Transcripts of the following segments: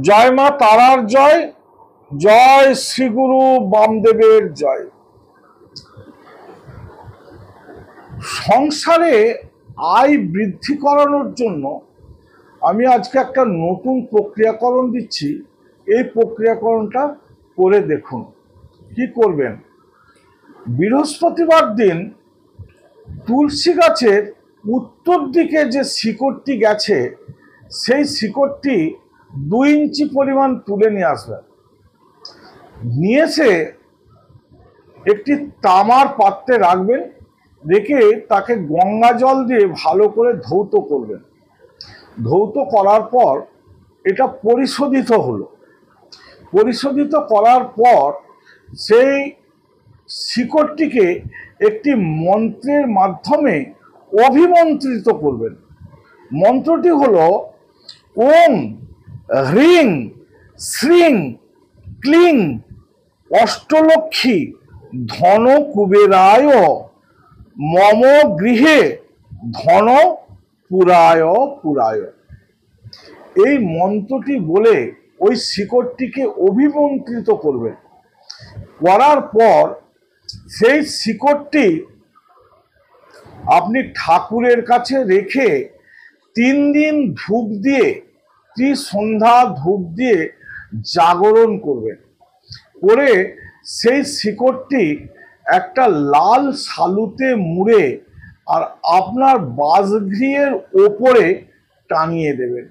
জয় মা তারার জয়, জয় শ্রী গুরু বামদেবের জয়। সংসারে আয় বৃদ্ধি করানোর জন্য আমি আজকে একটা নতুন প্রক্রিয়াকরণ দিচ্ছি। এই প্রক্রিয়াকরণটা করে দেখুন। কি করবেন? বৃহস্পতিবার দিন তুলসী গাছের উত্তর দিকে যে শিকড়টি গেছে সেই শিকড়টি 2 ইঞ্চি পরিমাণ তুলে নিয়ে আসবেন। নিয়ে এসে একটি তামার পাত্রে রাখবেন, রেখে তাকে গঙ্গা জল দিয়ে ভালো করে ধৌত করবেন। ধৌত করার পর এটা পরিশোধিত হলো। পরিশোধিত করার পর সেই শিকড়টিকে একটি মন্ত্রের মাধ্যমে অভিমন্ত্রিত করবেন। মন্ত্রটি হলো ওম হ্রিং শ্রিং ক্লিং অষ্টলক্ষ্মী ধন কুবেরায় মম গৃহে ধন পুরায় পুরায়। এই মন্ত্রটি বলে ওই শিকড়টিকে অভিমন্ত্রিত করবেন। করার পর সেই শিকড়টি আপনি ঠাকুরের কাছে রেখে 3 দিন ধূপ দিয়ে, ত্রিসন্ধ্যা ধূপ দিয়ে জাগরণ করবেন। করে সেই শিকড়টি একটা লাল শালুতে মুড়ে আর আপনার বাসগৃহের ওপরে টাঙিয়ে দেবেন।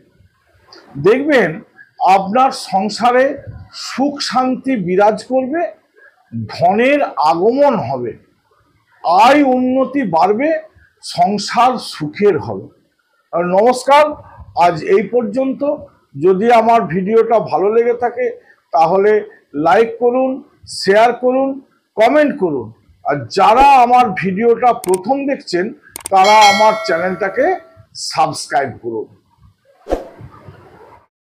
দেখবেন আপনার সংসারে সুখ শান্তি বিরাজ করবে, ধনের আগমন হবে, আয় উন্নতি বাড়বে, সংসার সুখের হবে। আর নমস্কার, আজ এই পর্যন্ত। যদি আমার ভিডিওটা ভালো লেগে থাকে তাহলে লাইক করুন, শেয়ার করুন, কমেন্ট করুন। আর যারা আমার ভিডিওটা প্রথম দেখছেন তারা আমার চ্যানেলটাকে সাবস্ক্রাইব করুন।